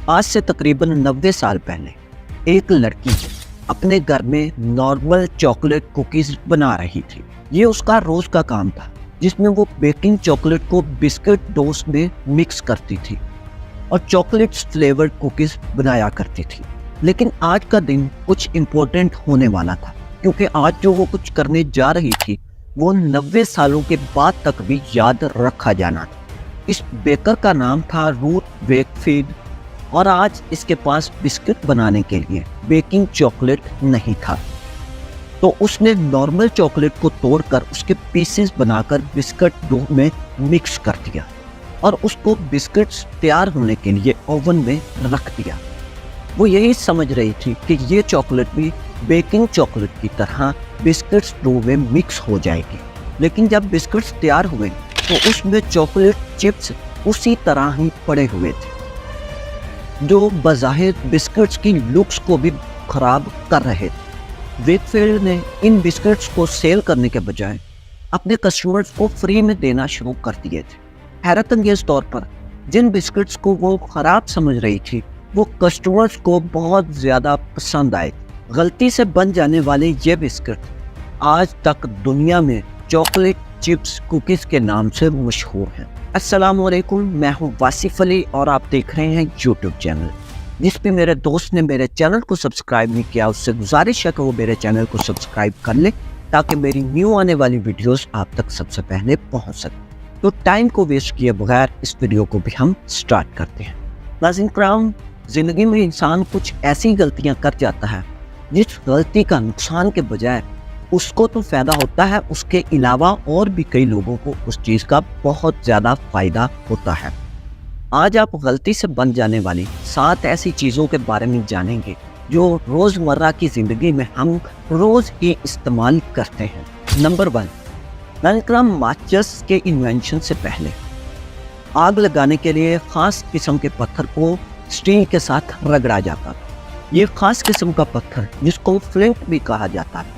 آج سے تقریباً 90 سال پہلے ایک لڑکی اپنے گھر میں نارمل چاکلیٹ کوکیز بنا رہی تھی۔ یہ اس کا روز کا کام تھا، جس میں وہ بیکنگ چاکلیٹ کو بسکٹ ڈوز میں مکس کرتی تھی اور چاکلیٹ فلیورڈ کوکیز بنایا کرتی تھی۔ لیکن آج کا دن کچھ امپورٹنٹ ہونے والا تھا، کیونکہ آج جو وہ کچھ کرنے جا رہی تھی وہ 90 سالوں کے بعد تک بھی یاد رکھا جانا تھا۔ اس بیکر کا نام تھا روتھ ویکفیلڈ، اور آج اس کے پاس بسکٹ بنانے کے لیے بیکنگ چاکلیٹ نہیں تھا، تو اس نے نارمل چاکلیٹ کو توڑ کر اس کے پیسز بنا کر بسکٹ ڈو میں مکس کر دیا اور اس کو بسکٹس تیار ہونے کے لیے اوون میں رکھ دیا۔ وہ یہی سمجھ رہی تھی کہ یہ چاکلیٹ بھی بیکنگ چاکلیٹ کی طرح بسکٹس ڈو میں مکس ہو جائے گی، لیکن جب بسکٹس تیار ہوئے تو اس میں چاکلیٹ چپس اسی طرح ہی پڑے ہوئے تھے، جو بظاہر بسکٹس کی لکس کو بھی خراب کر رہے تھے۔ ویکفیلڈ نے ان بسکٹس کو سیل کرنے کے بجائے اپنے کسٹمرز کو فری میں دینا شروع کر دیے تھے۔ حیرت انگیز طور پر جن بسکٹس کو وہ خراب سمجھ رہی تھی وہ کسٹمرز کو بہت زیادہ پسند آئے۔ غلطی سے بن جانے والے یہ بسکٹ آج تک دنیا میں چاکلیٹ چپس کوکیز کے نام سے مشہور ہیں۔ السلام علیکم، میں ہوں واصف علی اور آپ دیکھ رہے ہیں یوٹیوب چینل۔ جس پہ میرے دوست نے میرے چینل کو سبسکرائب نہیں کیا، اس سے گزارش ہے کہ وہ میرے چینل کو سبسکرائب کر لے تاکہ میری نیو آنے والی ویڈیوز آپ تک سب سے پہلے پہنچ سکیں۔ تو ٹائم کو ویسٹ کیے بغیر اس ویڈیو کو بھی ہم سٹارٹ کرتے ہیں۔ ناظرین کرام، زندگی میں انسان کچھ ایسی غلطیاں کر جاتا ہے جس غلطی کا نقصان کے بجائے اس کو تو فائدہ ہوتا ہے، اس کے علاوہ اور بھی کئی لوگوں کو اس چیز کا بہت زیادہ فائدہ ہوتا ہے۔ آج آپ غلطی سے بن جانے والی 7 ایسی چیزوں کے بارے میں جانیں گے جو روزمرہ کی زندگی میں ہم روز ہی استعمال کرتے ہیں۔ نمبر 1، ناظرین کرام، ماچس کے انوینشن سے پہلے آگ لگانے کے لیے خاص قسم کے پتھر کو اسٹیل کے ساتھ رگڑا جاتا تھا۔ یہ خاص قسم کا پتھر جس کو فلنٹ بھی کہا جاتا ہے،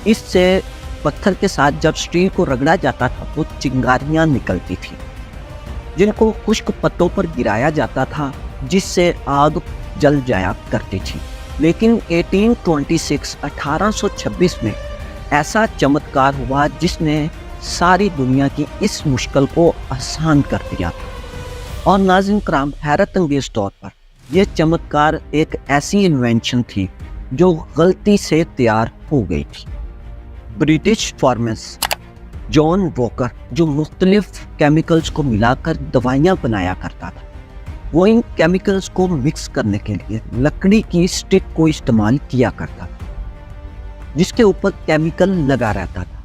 اس سے پتھر کے ساتھ جب اسٹیل کو رگڑا جاتا تھا تو چنگاریاں نکلتی تھی، جن کو خشک پتوں پر گرایا جاتا تھا جس سے آگ جل جایا کرتی تھی۔ لیکن 1826 میں ایسا چمتکار ہوا جس نے ساری دنیا کی اس مشکل کو آسان کر دیا۔ اور ناظرین کرام، حیرت انگیز طور پر یہ چمتکار ایک ایسی انوینشن تھی جو غلطی سے تیار ہو گئی تھی۔ برٹش فارماسسٹ جان واکر، جو مختلف کیمیکلز کو ملا کر دوائیاں بنایا کرتا تھا، وہ ان کیمیکلز کو مکس کرنے کے لیے لکڑی کی سٹک کو استعمال کیا کرتا تھا جس کے اوپر کیمیکل لگا رہتا تھا۔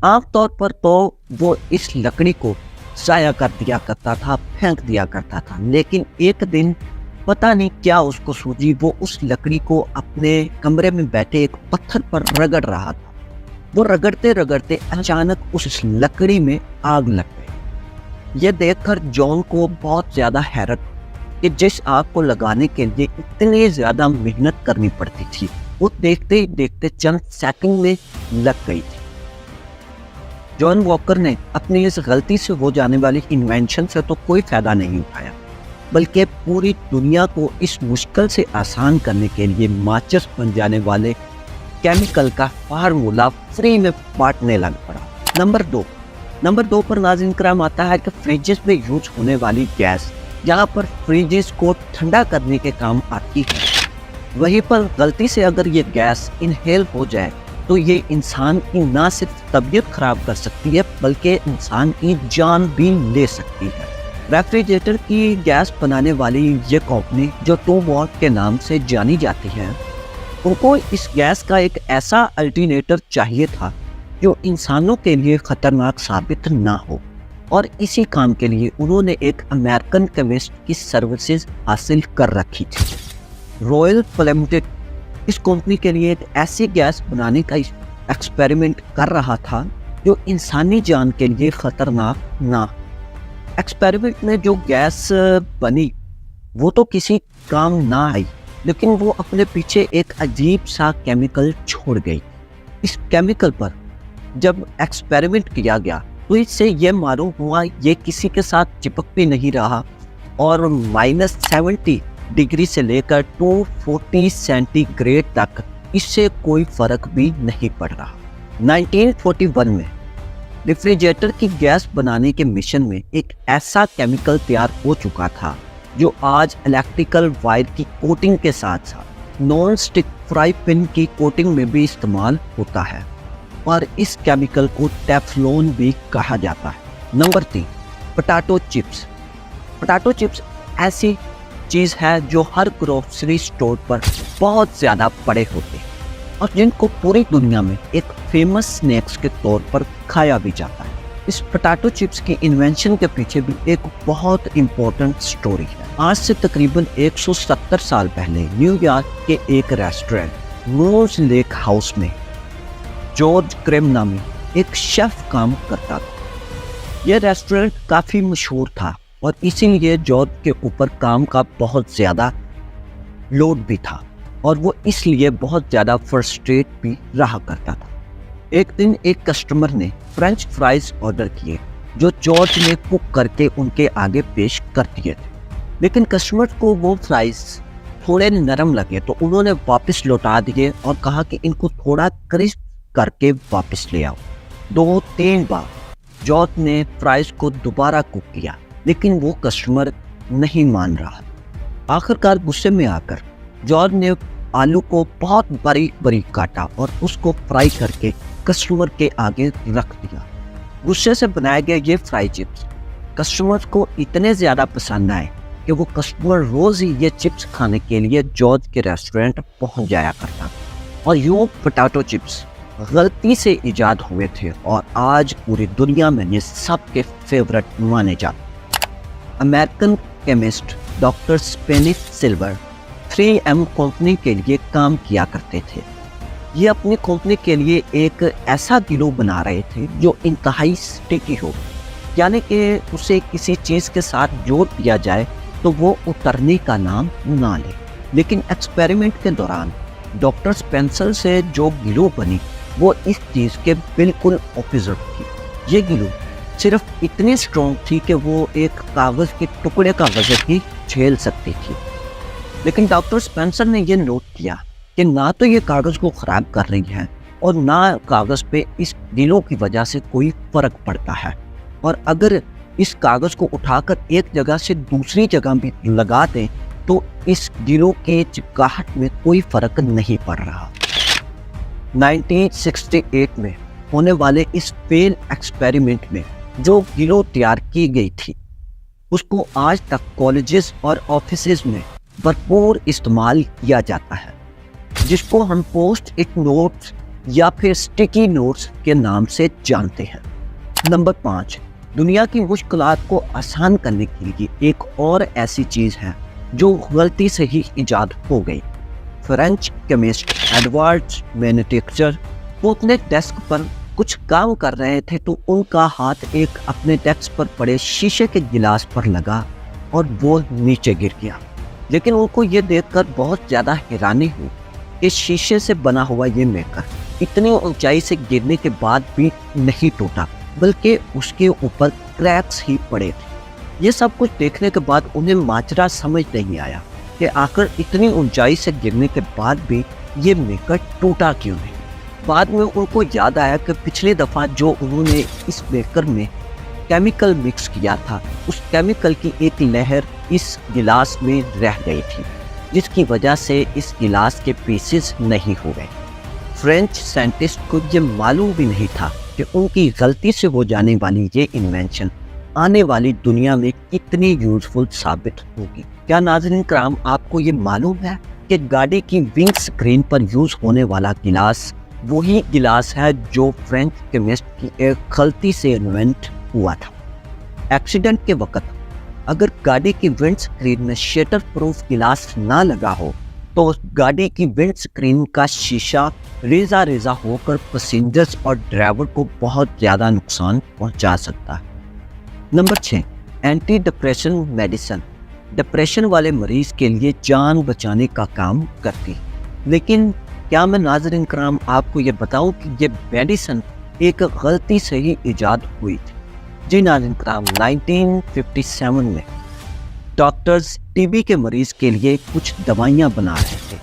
عام طور پر تو وہ اس لکڑی کو ضائع کر دیا کرتا تھا، پھینک دیا کرتا تھا، لیکن ایک دن پتہ نہیں کیا اس کو سوجی، وہ اس لکڑی کو اپنے کمرے میں بیٹھے ایک پتھر پر رگڑ رہا تھا۔ وہ رگڑتے رگڑتے اچانک اس لکڑی میں آگ لگ گئی۔ یہ دیکھ کر جان کو بہت زیادہ حیرت کہ جس آگ کو لگانے کے لیے اتنی زیادہ محنت کرنی پڑتی تھی وہ دیکھتے ہی دیکھتے چند سیکنڈ میں لگ گئی تھی۔ جان واکر نے اپنی اس غلطی سے ہو جانے والی انوینشن سے تو کوئی فائدہ نہیں اٹھایا، بلکہ پوری دنیا کو اس مشکل سے آسان کرنے کے لیے ماچس بن جانے والے کیمیکل کا فارمولا فری میں بانٹنے لگ پڑا۔ نمبر 2 پر ناظرین کرام آتا ہے کہ فریجز میں یوز ہونے والی گیس، جہاں پر فریجز کو ٹھنڈا کرنے کے کام آتی ہے، وہیں پر غلطی سے اگر یہ گیس انہیل ہو جائے تو یہ انسان کی نہ صرف طبیعت خراب کر سکتی ہے بلکہ انسان کی جان بھی لے سکتی ہے۔ ریفریجریٹر کی گیس بنانے والی یہ کمپنی جو 2 واٹ کے نام سے جانی جاتی ہے، ان کو اس گیس کا ایک ایسا الٹرنیٹر چاہیے تھا جو انسانوں کے لیے خطرناک ثابت نہ ہو، اور اسی کام کے لیے انہوں نے ایک امریکن کیمسٹ کی سروسز حاصل کر رکھی تھی۔ رائل فلیمنٹ اس کمپنی کے لیے ایک ایسی گیس بنانے کا ایکسپیریمنٹ کر رہا تھا جو انسانی جان کے لیے خطرناک نہ ہو۔ ایکسپیریمنٹ میں جو گیس بنی وہ تو کسی کام نہ آئی، لیکن وہ اپنے پیچھے ایک عجیب سا کیمیکل چھوڑ گئی۔ اس کیمیکل پر جب ایکسپیریمنٹ کیا گیا تو اس سے یہ معلوم ہوا یہ کسی کے ساتھ چپک بھی نہیں رہا، اور -70 डिग्री से लेकर 240 सेंटीग्रेड तक इससे कोई फर्क भी नहीं पड़ रहा। 1941 में रेफ्रिजरेटर की गैस बनाने के मिशन में एक ऐसा केमिकल तैयार हो चुका था जो आज इलेक्ट्रिकल वायर की कोटिंग के साथ साथ नॉन स्टिक फ्राई पैन की कोटिंग में भी इस्तेमाल होता है और इस केमिकल को टेफ्लॉन भी कहा जाता है। Number 3, potato chips. Potato chips ऐसी चीज़ है जो हर ग्रोसरी स्टोर पर बहुत ज़्यादा पड़े होते हैं और जिनको पूरी दुनिया में एक फेमस स्नैक्स के तौर पर खाया भी जाता है। इस पोटैटो चिप्स की इन्वेंशन के पीछे भी एक बहुत इम्पोर्टेंट स्टोरी है। आज से तकरीबन 170 साल पहले न्यूयॉर्क के एक रेस्टोरेंट मूर्स लेक हाउस में जॉर्ज क्रेम नामी एक शेफ काम करता था। यह रेस्टोरेंट काफ़ी मशहूर था और इसीलिए जॉर्ज के ऊपर काम का बहुत ज़्यादा लोड भी था और वो इसलिए बहुत ज़्यादा फ्रस्ट्रेट भी रहा करता था। एक दिन एक कस्टमर ने फ्रेंच फ्राइज ऑर्डर किए जो जॉर्ज ने कुक करके उनके आगे पेश कर दिए थे, लेकिन कस्टमर को वो फ्राइज थोड़े नरम लगे तो उन्होंने वापस लौटा दिए और कहा कि इनको थोड़ा क्रिस्प करके वापस ले आओ। 2-3 बार जॉर्ज ने फ्राइज को दोबारा कुक किया लेकिन वो कस्टमर नहीं मान रहा। आखिरकार गुस्से में आकर जॉर्ज ने आलू को बहुत बारीक बारीक काटा और उसको फ्राई करके कस्टमर के आगे रख दिया। गुस्से से बनाए गए ये फ्राई चिप्स कस्टमर को इतने ज़्यादा पसंद आए कि वो कस्टमर रोज़ ही ये चिप्स खाने के लिए जॉर्ज के रेस्टोरेंट पहुंच जाया करता और यूँ पोटैटो चिप्स गलती से इजाद हुए थे और आज पूरी दुनिया में ये सबके फेवरेट माने जाते। American chemist doctor Spanish silver 3M company के लिए काम किया करते थे। ये अपनी कंपनी के लिए एक ऐसा ग्लू बना रहे थे जो इंतहाई स्टिकी हो, यानी कि उसे किसी चीज़ के साथ जोड़ दिया जाए तो वो उतरने का नाम ना ले। लेकिन एक्सपेरिमेंट के दौरान डॉक्टर स्पेंसर से जो ग्लू बनी वो इस चीज़ के बिल्कुल ऑपोजिट थी। ये ग्लू सिर्फ इतनी स्ट्रॉन्ग थी कि वो एक कागज़ के टुकड़े का वजन ही झेल सकती थी। लेकिन डॉक्टर स्पेंसर ने यह नोट किया कि ना तो ये कागज़ को ख़राब कर रही है और ना कागज़ पे इस ग्लू की वजह से कोई फ़र्क पड़ता है, और अगर इस कागज़ को उठाकर एक जगह से दूसरी जगह भी लगा दें तो इस ग्लू के चिपकाहट में कोई फ़र्क नहीं पड़ रहा। 1968 में होने वाले इस फेल एक्सपेरिमेंट में जो ग्लू तैयार की गई थी उसको आज तक कॉलेजेस और ऑफिसेज में भरपूर इस्तेमाल किया जाता है, जिसको हम पोस्ट इट नोट्स या फिर स्टिकी नोट्स के नाम से जानते हैं। नंबर 5, दुनिया की मुश्किलात को आसान करने के लिए एक और ऐसी चीज़ है जो गलती से ही इजाद हो गई। फ्रेंच केमिस्ट एडवर्ड मैन्युफैक्चरर वो अपने डेस्क पर कुछ काम कर रहे थे तो उनका हाथ एक अपने डेस्क पर पड़े शीशे के गिलास पर लगा और वो नीचे गिर गया। लेकिन उनको ये देखकर बहुत ज़्यादा हैरानी हुई कि शीशे से बना हुआ ये मेकर इतनी ऊंचाई से गिरने के बाद भी नहीं टूटा, बल्कि उसके ऊपर क्रैक्स ही पड़े थे। ये सब कुछ देखने के बाद उन्हें माजरा समझ नहीं आया कि आखिर इतनी ऊंचाई से गिरने के बाद भी ये मेकर टूटा क्यों नहीं। बाद में उनको याद आया कि पिछली दफ़ा जो उन्होंने इस मेकर में केमिकल मिक्स किया था उस केमिकल की एक लहर इस गिलास में रह गई थी, जिसकी वजह से इस गिलास के पीसेस नहीं हो गए। फ्रेंच साइंटिस्ट को ये मालूम भी नहीं था कि उनकी गलती से हो जाने वाली ये इन्वेंशन आने वाली दुनिया में कितनी यूजफुल साबित होगी। क्या नाज़रीन कराम, आपको ये मालूम है कि गाड़ी की विंग स्क्रीन पर यूज़ होने वाला गिलास वही गिलास है जो फ्रेंच केमिस्ट की एक गलती से इन्वेंट हुआ था। एक्सीडेंट के वक्त अगर गाड़ी की विंड स्क्रीन में शटर प्रूफ गिलास ना लगा हो तो उस गाड़ी की विंड स्क्रीन का शीशा रेजा रेजा होकर पैसेंजर्स और ड्राइवर को बहुत ज़्यादा नुकसान पहुंचा सकता है। Number 6, anti depression medicine depression वाले मरीज के लिए जान बचाने का काम करती। लेकिन क्या मैं नाज़रीन कराम आपको ये बताऊं कि ये मेडिसिन एक गलती से ही इजाद हुई थी। जी नाज़रीन कराम, 1957 में डॉक्टर्स टीबी के मरीज के लिए कुछ दवाइयाँ बना रहे थे।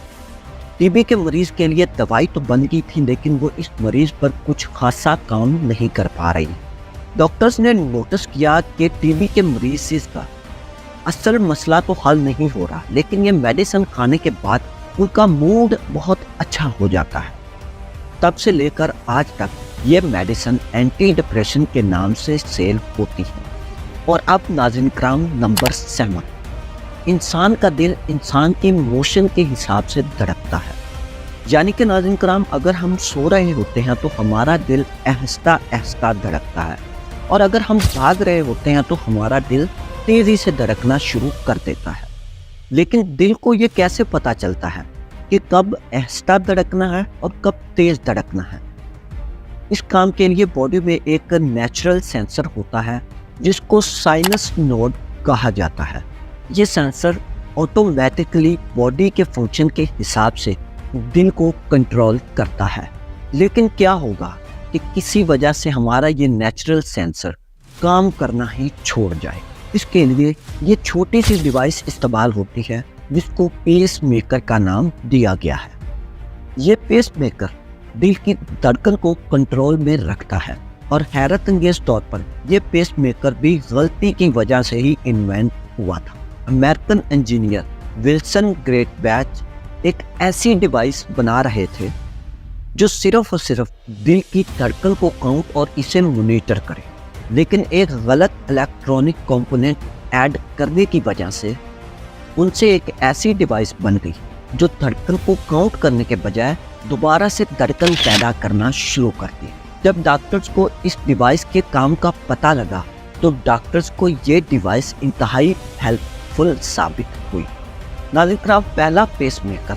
टीबी के मरीज के लिए दवाई तो बन गई थी, लेकिन वो इस मरीज पर कुछ खासा काम नहीं कर पा रही। डॉक्टर्स ने नोटिस किया कि टीबी के मरीज का असल मसला तो हल नहीं हो रहा, लेकिन ये मेडिसिन खाने के बाद उनका मूड बहुत अच्छा हो जाता है। तब से लेकर आज तक ये मेडिसिन एंटी डिप्रेशन के नाम से सेल होती है। और अब नाज़रीन किराम नंबर 7, इंसान का दिल इंसान के इमोशन के हिसाब से धड़कता है। यानी कि नाज़रीन किराम, अगर हम सो रहे होते हैं तो हमारा दिल आहिस्ता आहिस्ता धड़कता है, और अगर हम भाग रहे होते हैं तो हमारा दिल तेज़ी से धड़कना शुरू कर देता है। लेकिन दिल को ये कैसे पता चलता है कि कब आहिस्ता धड़कना है और कब तेज़ धड़कना है? इस काम के लिए बॉडी में एक नेचुरल सेंसर होता है जिसको साइनस नोड कहा जाता है। ये सेंसर ऑटोमेटिकली बॉडी के फंक्शन के हिसाब से दिल को कंट्रोल करता है। लेकिन क्या होगा कि किसी वजह से हमारा ये नेचुरल सेंसर काम करना ही छोड़ जाए। इसके लिए ये छोटी सी डिवाइस इस्तेमाल होती है जिसको पेस मेकर का नाम दिया गया है। ये पेस मेकर दिल की धड़कन को कंट्रोल में रखता है, और हैरत अंगेज तौर पर यह पेस मेकर भी गलती की वजह से ही इन्वेंट हुआ था। American engineer Wilson great batch एक ऐसी डिवाइस बना रहे थे जो सिर्फ और सिर्फ दिल की धड़कन को काउंट और इसे मॉनिटर करे, लेकिन एक गलत इलेक्ट्रॉनिक कंपोनेंट ऐड करने की वजह से उनसे एक ऐसी डिवाइस बन गई जो धड़कन को काउंट करने के बजाय दोबारा से धड़कन पैदा करना शुरू कर दी। जब डॉक्टर्स को इस डिवाइस के काम का पता लगा तो डॉक्टर्स को ये डिवाइस इंतहाई हेल्पफुल साबित हुई। नाज़रीन किराम, पहला पेस मेकर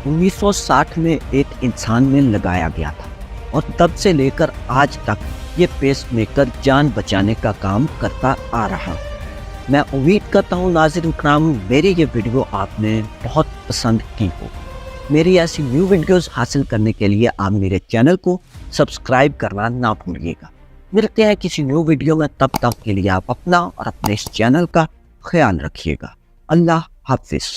1960 में एक इंसान में लगाया गया था, और तब से लेकर आज तक ये पेस मेकर जान बचाने का काम करता आ रहा। मैं उम्मीद करता हूँ नाज़रीन किराम, मेरी ये वीडियो आपने बहुत पसंद की हो। मेरी ऐसी न्यू वीडियोस हासिल करने के लिए आप मेरे चैनल को सब्सक्राइब करना ना भूलिएगा। मिलते हैं किसी न्यू वीडियो में, तब तक के लिए आप अपना और अपने इस चैनल का ख्याल रखिएगा। अल्लाह हाफिज़।